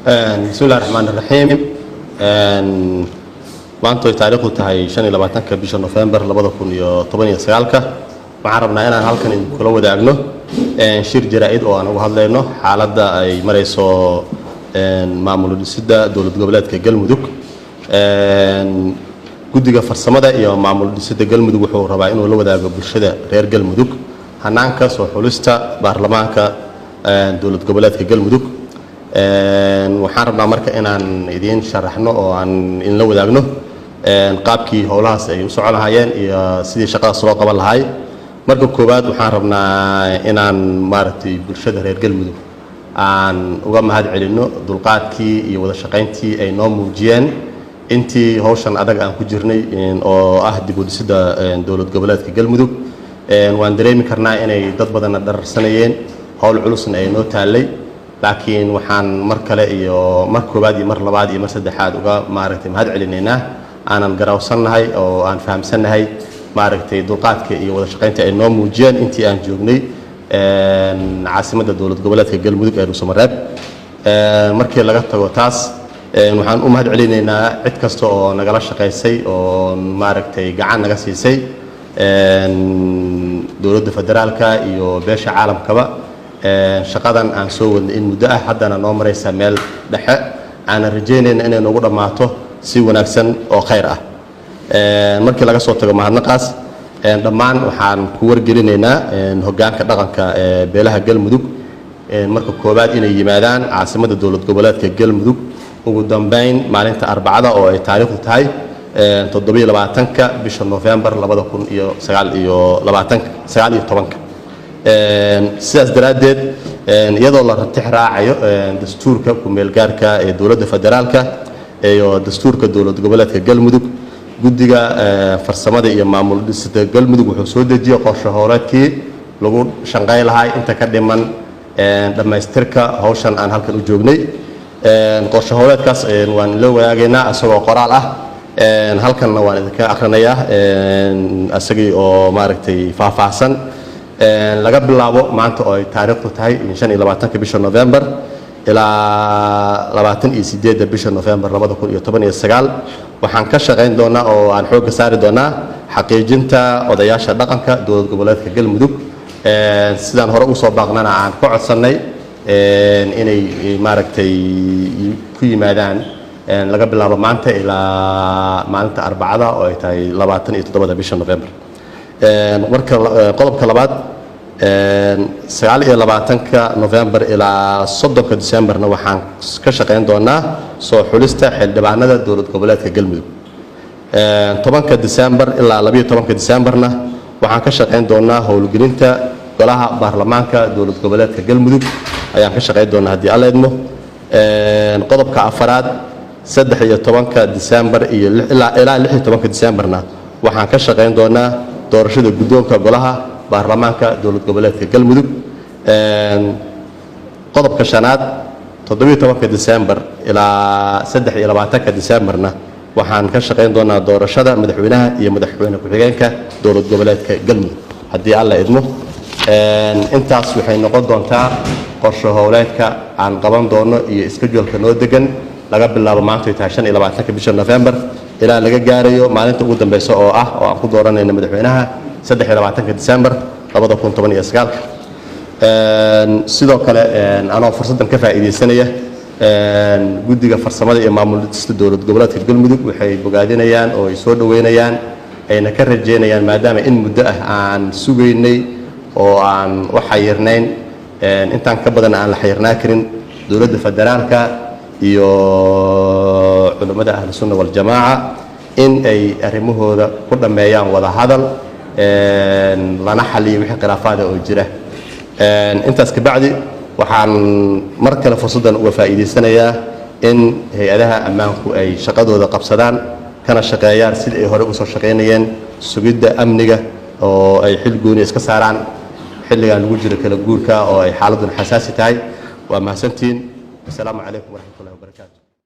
بسم الله الرحمن الرحيم. maanta ay taariikhdu tahay 25 bisha November 2019 waxaan rabnaa inaan halkan kula wadaagno shir jaraa'id oo aan uga hadlayno xaaladda ay marayso maamul dhisidda dowlad goboleedka Galmudug. guddiga farsamada iyo maamul dhisidda Galmudug wuxuu rabaa inuu la wadaago bulshada reer Galmudug hanaanka soo xulista baarlamaanka dowlad goboleedka Galmudug. waxaan rabnaa marka inaan idin sharaxno oo aan in la wadaagno qaabkii howlahaas ay u socon lahaayeen iyo sidii shaqadaas loo qaban lahaay. marka koowaad waxaan rabnaa inaan maaragtay bulshada reer Galmudug aan uga mahad celino dulqaadkii iyo wada shaqayntii ay noo muujiyeen intii hawshan adag aan ku jirnay oo ah dib u dhisidda dowlad goboleedka Galmudug. waan dareemi karnaa inay dad badan dararsanayeen hawl culusna ay noo taalay, laakiin waxaan mar kale iyo mar koobaad iyo mar labaad iyo mar saddexaad uga maaragtay mahad celinaynaa aanan garawsanahay oo aan fahamsanahay maaragtay dulqaadka iyo wada shaqaynta ay noo muujiyeen intii aan joognay caasimadda dowlad goboleedka Galmudug ee Dhuusamareeb. markii laga tago taas waxaan u mahad celinaynaa cid kasta oo nagala shaqaysay oo maaragtay gacan naga siisay dowladda federaalka iyo beesha caalamkaba. shaqadan aan soo wadnay in muddo ah haddana noo maraysa meel dhexe aanan rajaynayna inay noogu dhammaato si wanaagsan oo khayr ah. markii laga soo tago mahadnaqaas dhammaan waxaan ku wargelinaynaa hoggaanka dhaqanka ee beelaha Galmudug marka koobaad inay yimaadaan caasimadda dowlad goboleedka Galmudug ugu dambeyn maalinta Arbacada oo ay taariikhdu tahay 27 bisha November 2019. sidaas daraaddeed iyadoo la ratix raacayo dastuurka ku meel gaarka ee dowladda federaalka iyo dastuurka dowlad goboleedka Galmudug, guddiga farsamada iyo maamul dhisidda Galmudug wuxuu soo dejiyay qorshe howleedkii lagu shaqayn lahaa inta ka dhiman dhamaystirka hawshan aan halkan u joognay. qorshe howleedkaas waan la wadaagaynaa asagoo qoraal ah, halkanna waan idinka akhrinayaa asagii oo maaragtay faahfaahsan. laga bilaabo maanta oo ay taariikhdu tahay 25 bisha November ilaa 28 bisha November 2019 waxaan ka shaqayn doonaa oo aan xoog saari doonaa xaqiijinta odayaasha dhaqanka dowlad goboleedka Galmudug. sidaan hore u soo baaqnana aan ka codsanay inay maaragtay ku yimaadaan laga bilaabo maanta ilaa maalinta Arbacada oo ay tahay 27 bisha November. marka qodobka labaad 29 November ilaa 30 Decemberna waxaan ka shaqayn doonaa soo xulista xildhibaanada dowlad goboleedka Galmudug. 10 December ilaa 12 Decemberna waxaan ka shaqayn doonaa howlgelinta golaha baarlamaanka dowlad goboleedka Galmudug ayaan ka shaqayn doonaa haddii alla idmo. qodobka afaraad 13 December iyo ilaa 16 Decemberna waxaan ka shaqayn doonaa doorashada guddoonka golaha baarlamaanka dowlad goboleedka Galmudug. qodobka shanaad 17 December ilaa 23 Decemberna waxaan ka shaqayn doonaa doorashada madaxweynaha iyo madaxweyne ku-xigeenka dowlad goboleedka Galmudug haddii alla idmo. intaas waxay noqon doontaa qorshe howleedka aan qaban doono iyo iskejuulka noo degan laga bilaabo maanta ay tahay 25 bisha November ilaa laga gaarayo maalinta ugu dambeysa oo ah oo aan ku dooranayno madaxweynaha 23 December 2019. sidoo kale anoo fursadan ka faa'iideysanaya guddiga farsamada iyo maamul dhisidda dowlad goboleedka Galmudug waxay bogaadinayaan oo ay soo dhaweynayaan ayna ka rajeynayaan maadaama in muddo ah aan sugaynay oo aan wax xayirnayn intaan ka badan aan la xayirnaa karin dowladda federaalka iyo culimada ahlu sunna wal jamaaca in ay arrimahooda ku dhameeyaan wada hadal lana xaliyo wixii khilaafaad oo jira. intaas ka bacdi waxaan mar kale fursadan uga faa'iideysanayaa in hay'adaha ammaanku ay shaqadooda qabsadaan kana shaqeeyaan sidii ay hore u soo shaqeynayeen sugidda amniga oo ay xil gooni iska saaraan xilligan lagu jiro kala guurka oo ay xaaladdu xasaasi tahay. waa mahadsantiin. السلام عليكم ورحمة الله وبركاته.